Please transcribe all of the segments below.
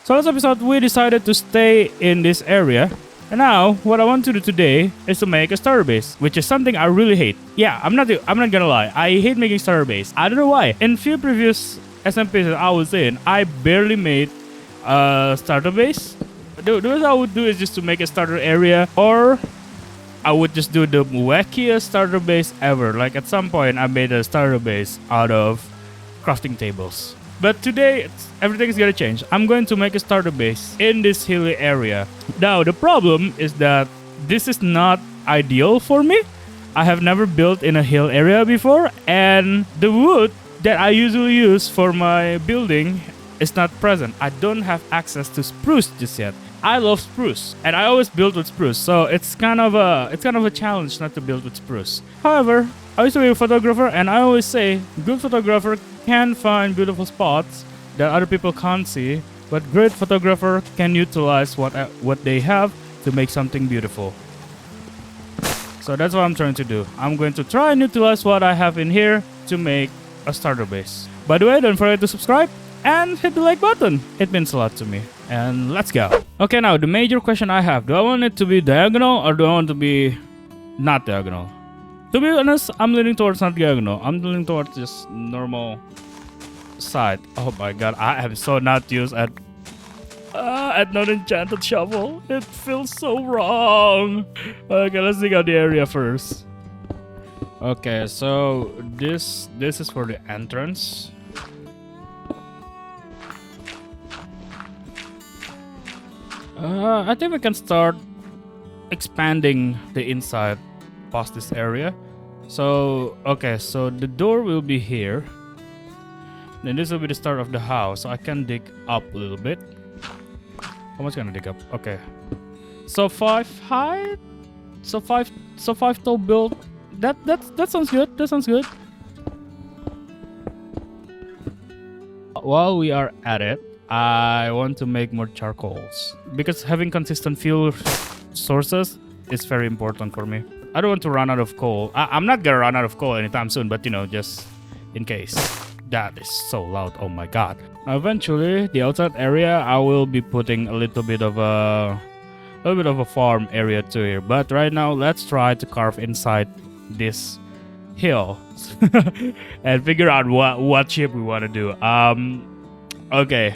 So last episode, we decided to stay in this area. And now, what I want to do today is to make a starter base, which is something I really hate. Yeah, I'm not gonna lie. I hate making starter base. I don't know why. In few previous SMPs that I was in, I barely made a starter base. The way I would do is just to make a starter area, or I would just do the wackiest starter base ever. Like at some point, I made a starter base out of crafting tables. But today, everything is gonna change. I'm going to make a starter base in this hilly area. Now, the problem is that this is not ideal for me. I have never built in a hill area before, and the wood that I usually use for my building is not present. I don't have access to spruce just yet. I love spruce, and I always build with spruce, so it's kind of a challenge not to build with spruce. However, I used to be a photographer, and I always say good photographer can find beautiful spots that other people can't see, but great photographer can utilize what they have to make something beautiful. So that's what I'm trying to do. I'm going to try and utilize what I have in here to make a starter base. By the way, don't forget to subscribe and hit the like button. It means a lot to me. And let's go. Okay, now the major question I have. Do I want it to be diagonal or do I want it to be not diagonal? To be honest, I'm leaning towards not diagonal. I'm leaning towards just normal side. Oh my god, I am so not used at non-enchanted shovel. It feels so wrong. Okay, let's dig out the area first. Okay, so this is for the entrance. I think we can start expanding the inside past this area. So, okay, so the door will be here. Then this will be the start of the house. So I can dig up a little bit. How much can I dig up? Okay. So 5 height. So 5 tall build. That sounds good. That sounds good. While we are at it, I want to make more charcoals because having consistent fuel sources is very important for me. I don't want to run out of coal. I'm not gonna run out of coal anytime soon, but you know, just in case. That is so loud. Oh my god. Now, eventually, the outside area, I will be putting a little bit of a farm area to here. But right now, let's try to carve inside this hill and figure out what shape we want to do. Okay.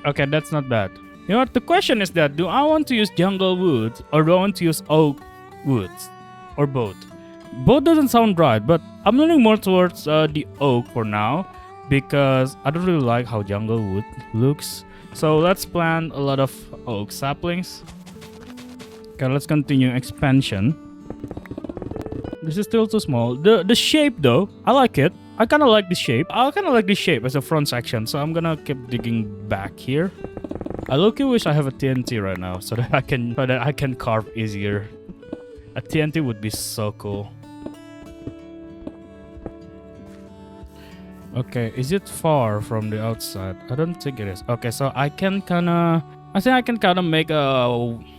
Okay, that's not bad. You know what? The question is that, do I want to use jungle wood or do I want to use oak woods? Or both? Both doesn't sound right, but I'm leaning more towards the oak for now because I don't really like how jungle wood looks. So let's plant a lot of oak saplings. Okay, let's continue expansion. This is still too small. The shape though, I like it. I kind of like the shape. I kind of like this shape as a front section, so I'm gonna keep digging back here. I low-key wish I have a TNT right now so that I can carve easier. A TNT would be so cool. Okay, is it far from the outside? I don't think it is. Okay, so I think I can kinda make a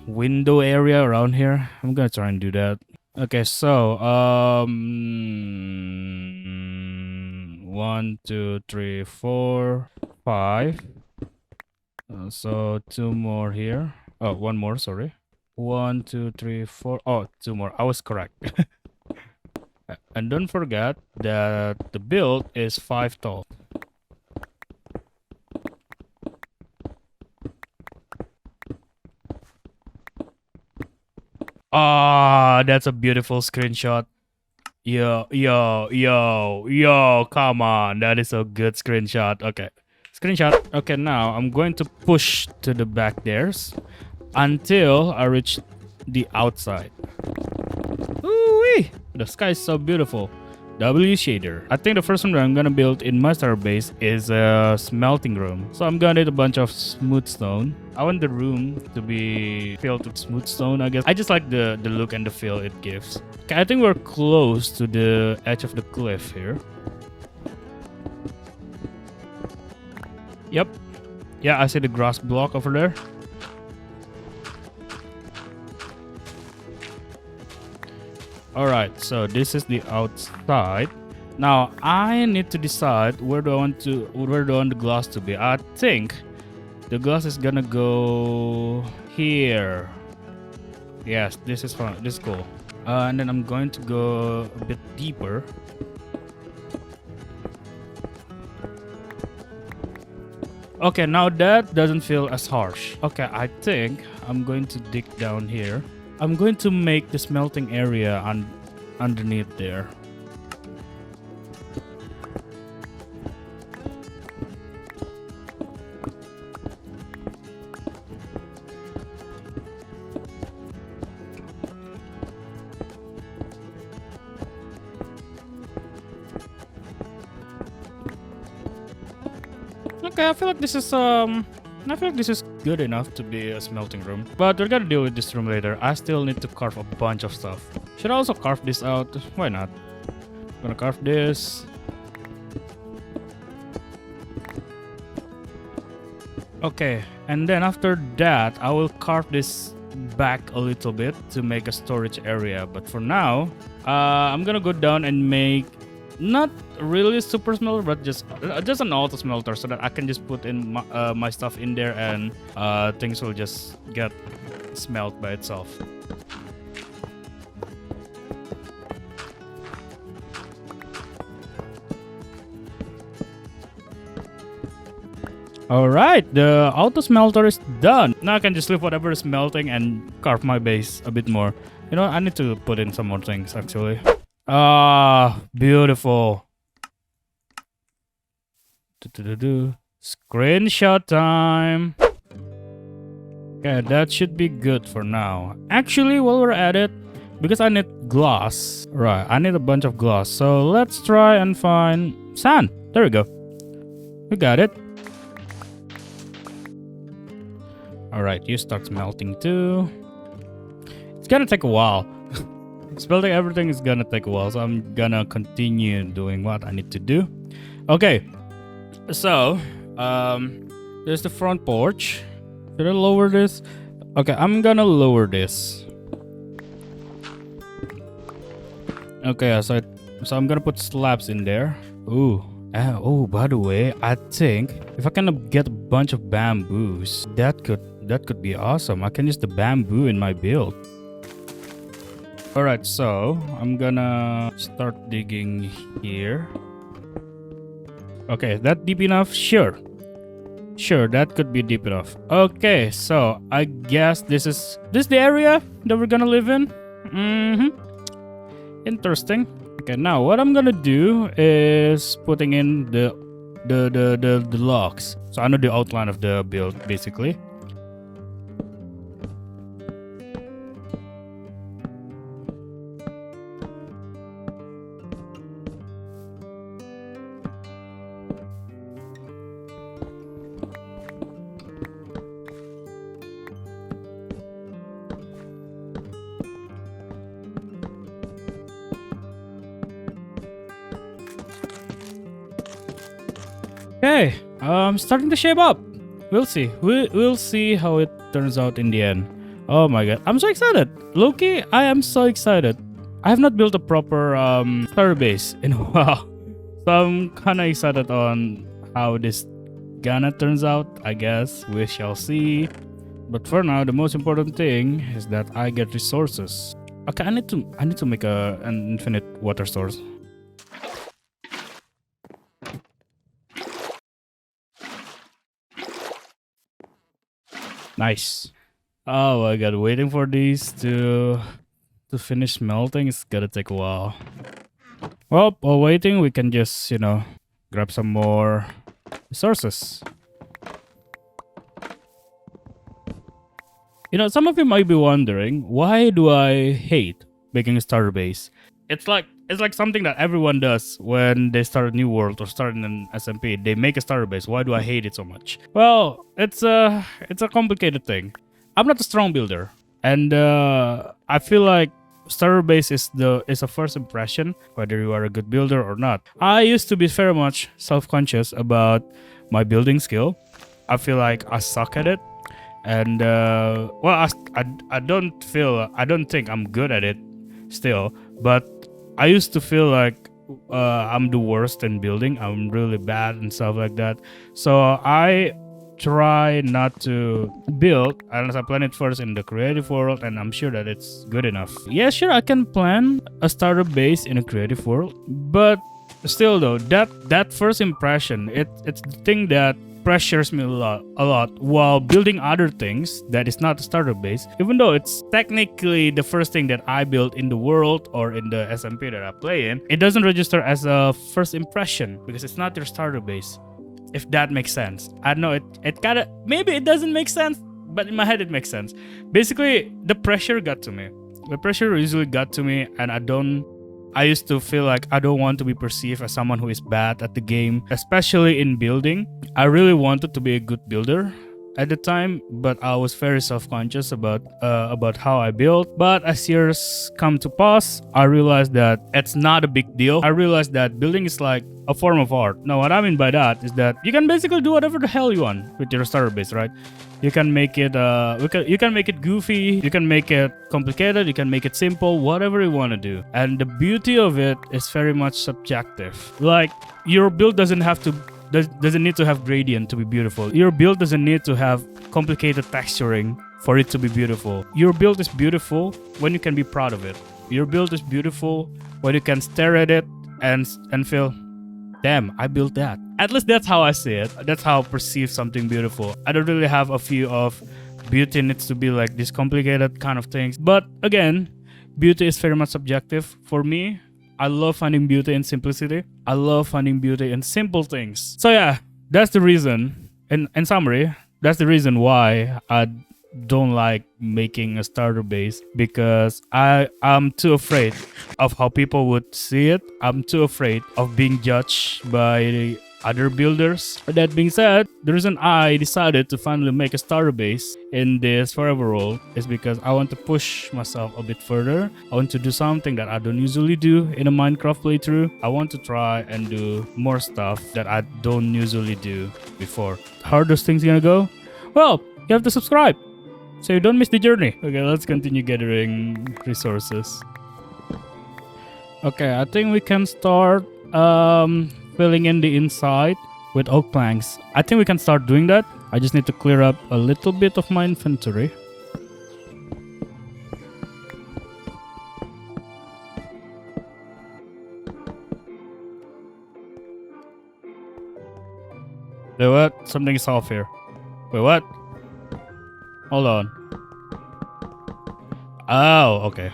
window area around here. I'm gonna try and do that. Okay, so 1, 2, 3, 4, 5. So 2 more here. Oh, 1 more, sorry. 1, 2, 3, 4. Oh, 2 more. I was correct. And don't forget that the build is 5 tall. Ah, that's a beautiful screenshot. Yo, come on. That is a good screenshot. Okay. Screenshot. Okay, now I'm going to push to the back there until I reach the outside. Ooh-wee! The sky is so beautiful. W shader. I think the first one that I'm gonna build in my starter base is a smelting room. So I'm gonna need a bunch of smooth stone. I want the room to be filled with smooth stone, I guess. I just like the look and the feel it gives. Okay, I think we're close to the edge of the cliff here. Yep. Yeah, I see the grass block over there. Alright, so this is the outside. Now I need to decide where do I want the glass to be. I think the glass is gonna go here. Yes, this is fun. This is cool. And then I'm going to go a bit deeper. Okay, now that doesn't feel as harsh. Okay, I think I'm going to dig down here. I'm going to make the smelting area underneath there. Okay, I feel like this is good enough to be a smelting room. But we're gonna deal with this room later. I still need to carve a bunch of stuff. Should I also carve this out? Why not? I'm gonna carve this. Okay, and then after that, I will carve this back a little bit to make a storage area. But for now, I'm gonna go down and make not really super smelter, but just an auto smelter so that I can just put in my stuff in there and things will just get smelt by itself. Alright, the auto smelter is done. Now I can just leave whatever is melting and carve my base a bit more. You know, I need to put in some more things actually. Ah, beautiful. Screenshot time. Okay, that should be good for now. Actually, while we're at it, because I need glass. Right, I need a bunch of glass. So let's try and find sand. There we go. We got it. Alright, you start melting too. It's gonna take a while. Smelting everything is gonna take a while, so I'm gonna continue doing what I need to do. Okay, so there's the front porch. Should I lower this? Okay, I'm gonna lower this. Okay, so I'm gonna put slabs in there. Ooh. Oh, by the way, I think if I can get a bunch of bamboos, that could be awesome. I can use the bamboo in my build. Alright, so I'm gonna start digging here. Okay, that deep enough? Sure, that could be deep enough. Okay, so I guess this is the area that we're gonna live in. Interesting. Okay, now what I'm gonna do is putting in the logs. So I know the outline of the build basically. Okay, starting to shape up. We'll see. We'll see how it turns out in the end. Oh my god, I'm so excited. Loki, I am so excited. I have not built a proper starter base in a while. So I'm kinda excited on how this gonna turns out. I guess we shall see. But for now, the most important thing is that I get resources. Okay, I need to make an infinite water source. Nice. Oh my god, waiting for these to finish melting is gonna take a while. Well, while waiting, we can just, grab some more resources. Some of you might be wondering, why do I hate making a starter base? It's like something that everyone does when they start a new world or start in an SMP. They make a starter base. Why do I hate it so much? Well, it's a complicated thing. I'm not a strong builder, and I feel like starter base is a first impression, whether you are a good builder or not. I used to be very much self-conscious about my building skill. I feel like I suck at it, and I don't think I'm good at it still, but I used to feel like I'm the worst in building. I'm really bad and stuff like that. So I try not to build unless I plan it first in the creative world, and I'm sure that it's good enough. Yeah, sure, I can plan a starter base in a creative world, but still though, that first impression, it's the thing that pressures me a lot while building other things that is not a starter base, even though it's technically the first thing that I built in the world or in the SMP that I play in. It doesn't register as a first impression because it's not your starter base, if that makes sense. I know it kind of, maybe it doesn't make sense, but in my head it makes sense. Basically, the pressure got to me. The pressure usually got to me, and I used to feel like I don't want to be perceived as someone who is bad at the game, especially in building. I really wanted to be a good builder at the time, but I was very self-conscious about how I build. But as years come to pass, I realized that it's not a big deal. I realized that building is like a form of art. Now, what I mean by that is that you can basically do whatever the hell you want with your starter base, right? You can make it you can make it goofy, you can make it complicated, you can make it simple, whatever you want to do. And the beauty of it is very much subjective. Like, your build doesn't need to have gradient to be beautiful. Your build doesn't need to have complicated texturing for it to be beautiful. Your build is beautiful when you can be proud of it. Your build is beautiful when you can stare at it and feel, damn, I built that. At least that's how I see it. That's how I perceive something beautiful. I don't really have a view of beauty needs to be like this complicated kind of things. But again, beauty is very much subjective. For me, I love finding beauty in simplicity. I love finding beauty in simple things. So yeah, that's the reason. In summary, that's the reason why I don't like making a starter base, because I'm too afraid of how people would see it. I'm too afraid of being judged by other builders. That being said, the reason I decided to finally make a starter base in this forever world is because I want to push myself a bit further. I want to do something that I don't usually do in a Minecraft playthrough. I want to try and do more stuff that I don't usually do before. How are those things gonna go? Well, you have to subscribe so you don't miss the journey. Okay, let's continue gathering resources. Okay, I think we can start filling in the inside with oak planks. I think we can start doing that. I just need to clear up a little bit of my inventory. Wait, what? Something is off here. Wait, what? Hold on. Oh, okay.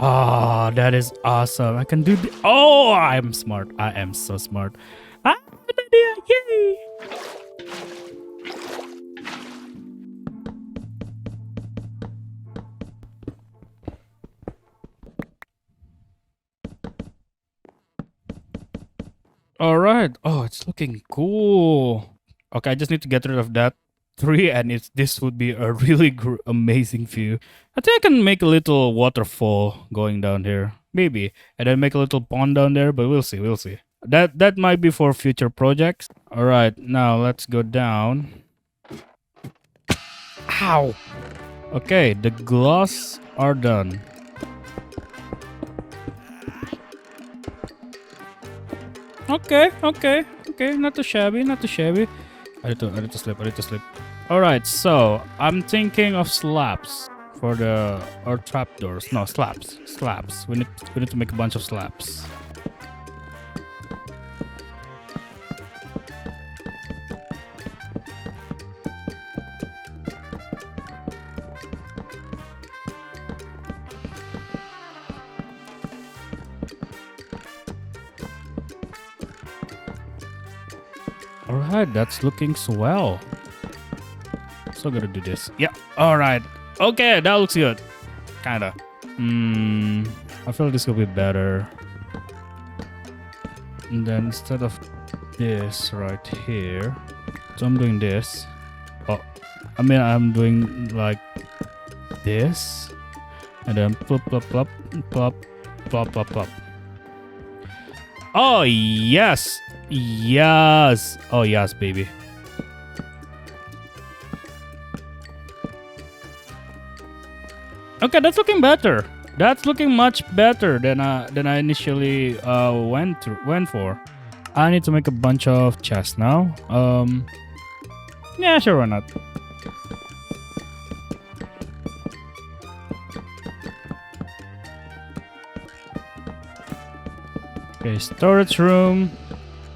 Oh, that is awesome. I can do the— Oh, I'm smart. I am so smart. Ah, an idea. Yay! All right. Oh, it's looking cool. Okay, I just need to get rid of that tree, and this would be a really amazing view. I think I can make a little waterfall going down here, maybe, and then make a little pond down there. But we'll see. We'll see. That might be for future projects. All right, now let's go down. Ow. Okay, the glass are done. Okay. Not too shabby. Not too shabby. I need to sleep. All right, so I'm thinking of slabs for or trapdoors. No, slabs. We need to make a bunch of slabs. Alright, that's looking swell. So gonna do this. Yeah, alright. Okay, that looks good. Kinda. I feel this will be better. And then instead of this right here, so I'm doing this. Oh, I mean, I'm doing like this. And then plop, plop, plop, plop, plop, plop, plop. Oh, yes. Yes. Oh, yes, baby. Okay, that's looking better. That's looking much better than I initially went for. I need to make a bunch of chests now. Yeah, sure, why not? Okay, storage room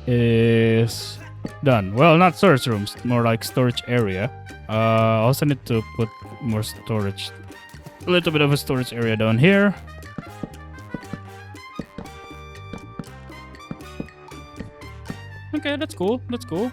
is done. Well, not storage rooms, more like storage area. I also need to put more storage. A little bit of a storage area down here. Okay, that's cool. That's cool.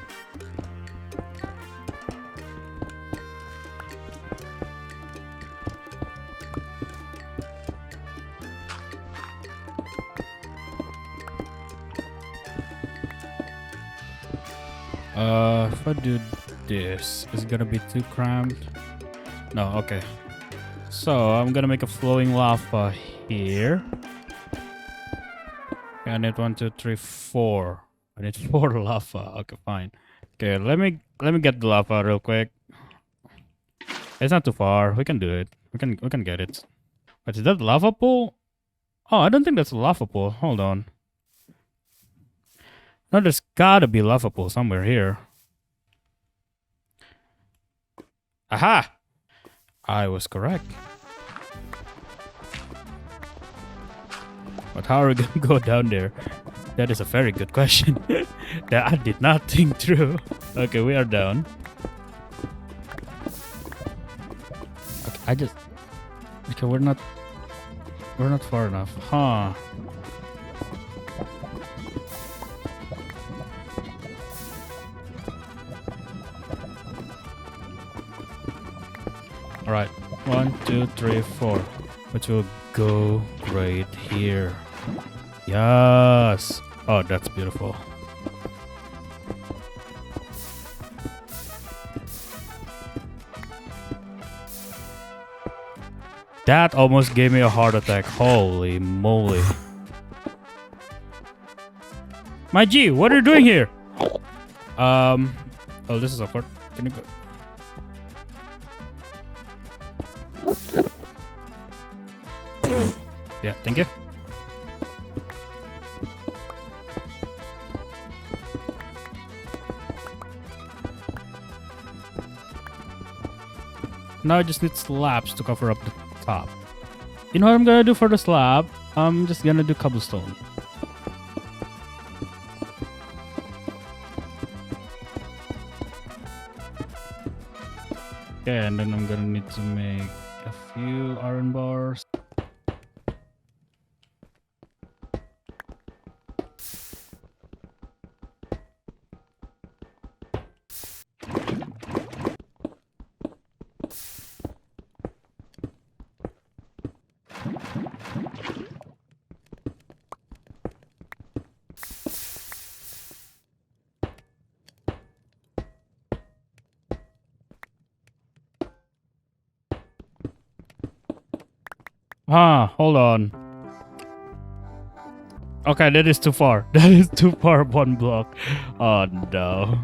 If I do this, is it gonna be too cramped? No, okay. So I'm gonna make a flowing lava here. Okay, I need 1, 2, 3, 4. I need 4 lava. Okay, fine. Okay, let me get the lava real quick. It's not too far. We can do it. We can get it. But is that lava pool? Oh, I don't think that's a lava pool. Hold on. No, there's gotta be lava pool somewhere here. Aha! I was correct. But how are we gonna go down there? That is a very good question that I did not think through. Okay, we are down. Okay, okay, we're not far enough, huh? All right, 1, 2, 3, 4, which will go right here. Yes. Oh, that's beautiful. That almost gave me a heart attack. Holy moly. My G, what are you doing here? Oh, this is awkward. Can you go? Yeah, thank you. Now I just need slabs to cover up the top. You know what I'm gonna do for the slab? I'm just gonna do cobblestone. Okay, and then I'm gonna need to make a few iron bars. Hold on. Okay, that is too far. That is too far, one block. Oh no.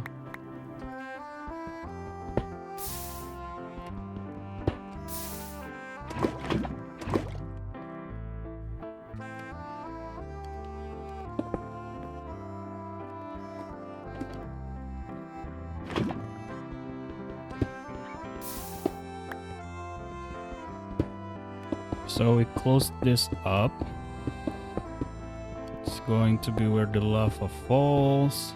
So we close this up. It's going to be where the lava falls.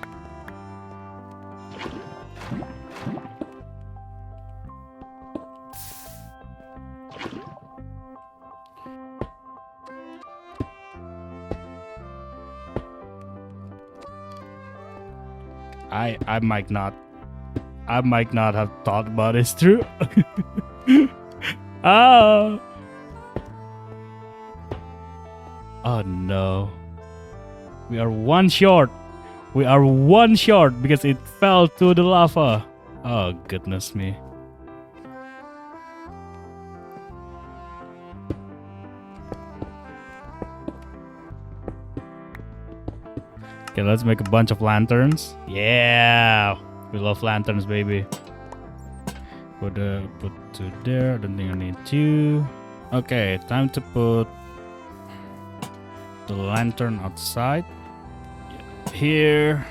I might not. I might not have thought about this through. Oh. Oh no. We are one short. We are one short because it fell to the lava. Oh goodness me. Okay, let's make a bunch of lanterns. Yeah, we love lanterns, baby. Put two there. I don't think I need two. Okay, time to put the lantern outside. Here.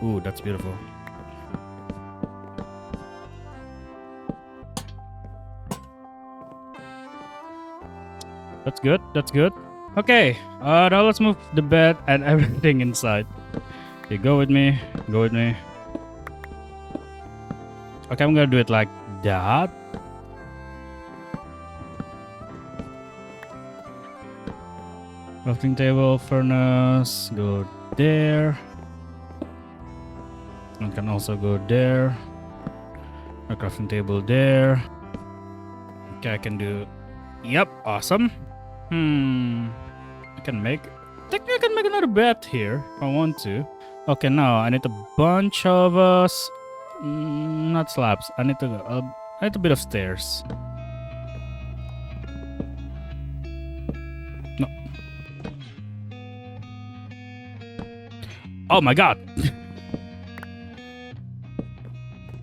Ooh, that's beautiful. That's good. That's good. Okay, now let's move the bed and everything inside. Okay, go with me. Go with me. Okay, I'm gonna do it like that. Crafting table, furnace, go there. And can also go there. A crafting table there. Okay, I can do. Yep, awesome. I can make. Technically, I can make another bed here if I want to. Okay, now I need a bunch of not slabs. I need a bit of stairs. No. Oh my god.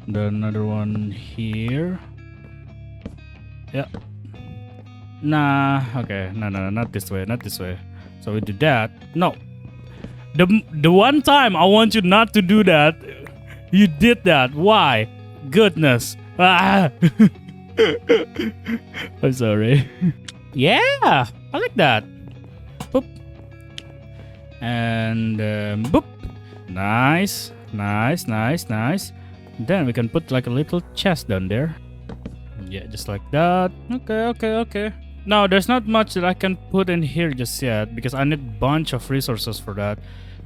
Then another one here. Yeah. Nah. Okay. No, not this way. Not this way. So we do that. No. The one time I want you not to do that, you did that. Why? Goodness. Ah. I'm sorry. Yeah, I like that. Boop. And boop. Nice. Then we can put like a little chest down there. Yeah, just like that. Okay. Now, there's not much that I can put in here just yet because I need a bunch of resources for that.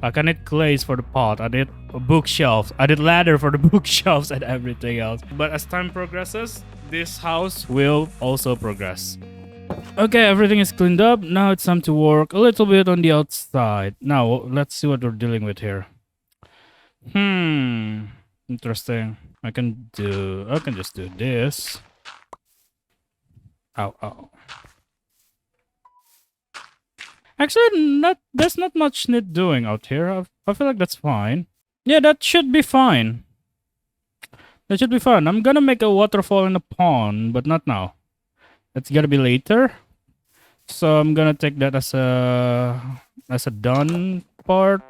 Like I need clays for the pot, I need a bookshelf, I need ladder for the bookshelves and everything else. But as time progresses, this house will also progress. Okay, everything is cleaned up. Now it's time to work a little bit on the outside. Now, let's see what we're dealing with here. Interesting. I can just do this. Ow. Actually, there's not much need doing out here. I feel like that's fine. Yeah, that should be fine. That should be fine. I'm gonna make a waterfall in a pond, but not now. That's gotta be later. So I'm gonna take that as a done part.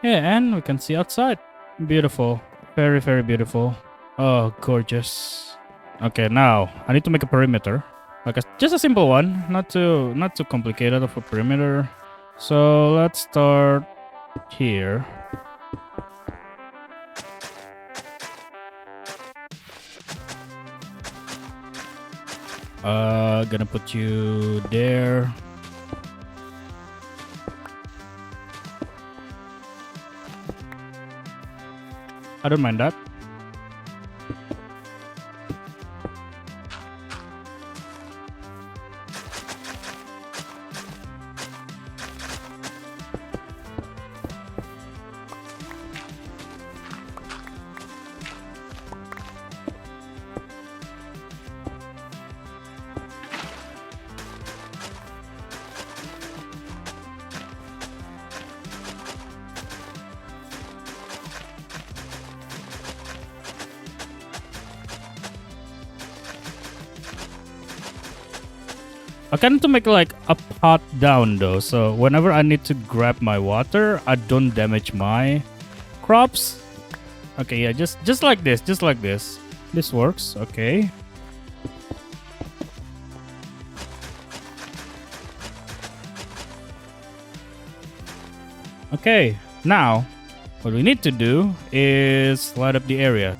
Yeah, and we can see outside. Beautiful. Very, very beautiful. Oh, gorgeous. Okay, now I need to make a perimeter. Like just a simple one, not too complicated of a perimeter. So let's start here. Gonna put you there. I don't mind that. I kind of to make like a pot down though, so whenever I need to grab my water, I don't damage my crops. Okay, yeah, just like this, This works, okay. Okay, now what we need to do is light up the area.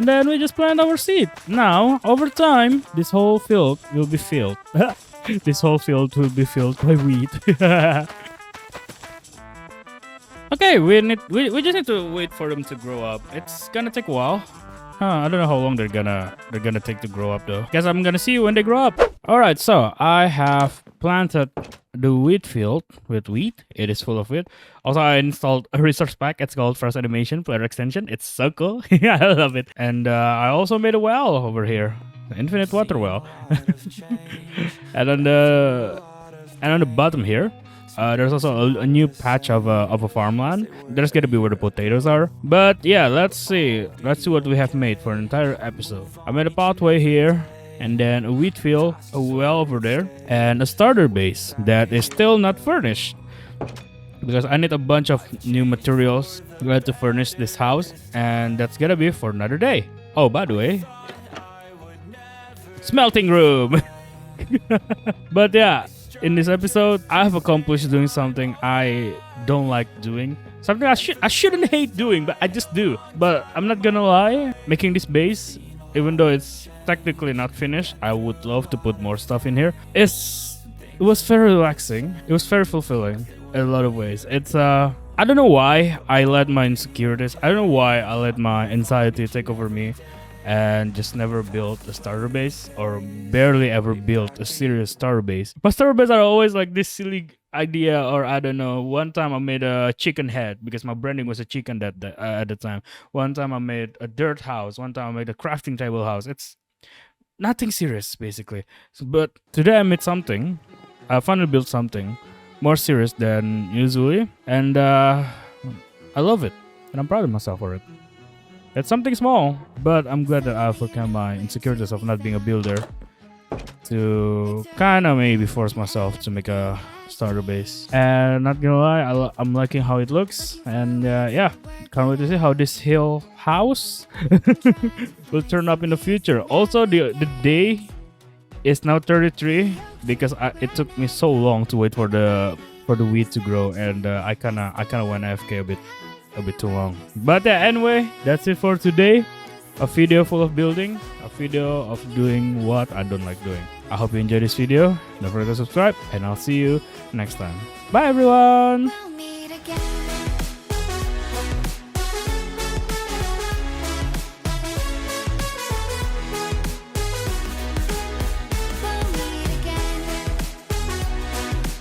and then we just plant our seed. Now, over time, this whole field will be filled. This whole field will be filled by wheat. Okay, we just need to wait for them to grow up. It's gonna take a while. I don't know how long they're gonna take to grow up though. Guess I'm gonna see you when they grow up. Alright, so I have planted the wheat field with wheat. It is full of wheat. Also, I installed a resource pack. It's called Frost Animation Player Extension. It's so cool. Yeah, I love it. And I also made a well over here. The infinite water well. and on the bottom here, there's also a new patch of a farmland. There's gonna be where the potatoes are. But yeah, let's see what we have made for an entire episode. I made a pathway here, and then a wheat field, a well over there, and a starter base that is still not furnished because I need a bunch of new materials to furnish this house, and that's gonna be for another day. Oh, by the way, smelting room. But yeah, in this episode, I have accomplished doing something I don't like doing. Something I shouldn't hate doing, but I just do. But I'm not gonna lie, making this base, even though it's technically not finished, I would love to put more stuff in here. It was very relaxing. It was very fulfilling in a lot of ways. It's I don't know why I let my insecurities, I don't know why I let my anxiety take over me and just never built a starter base, or barely ever built a serious starter base. My starter base are always like this silly idea, or I don't know. One time I made a chicken head because my branding was a chicken at the time. One time I made a dirt house. One time I made a crafting table house. It's nothing serious basically. But today I made something. I finally built something more serious than usually, and I love it, and I'm proud of myself for it. It's something small, but I'm glad that I overcome my insecurities of not being a builder to kind of maybe force myself to make a starter base. And not gonna lie, I'm liking how it looks, and yeah, can't wait to see how this hill house will turn up in the future. Also, the day is now 33 because it took me so long to wait for the wheat to grow, and I kind of went AFK a bit too long. But yeah, anyway, that's it for today. A video full of building, a video of doing what I don't like doing. I hope you enjoyed this video. Don't forget to subscribe, and I'll see you next time. Bye everyone!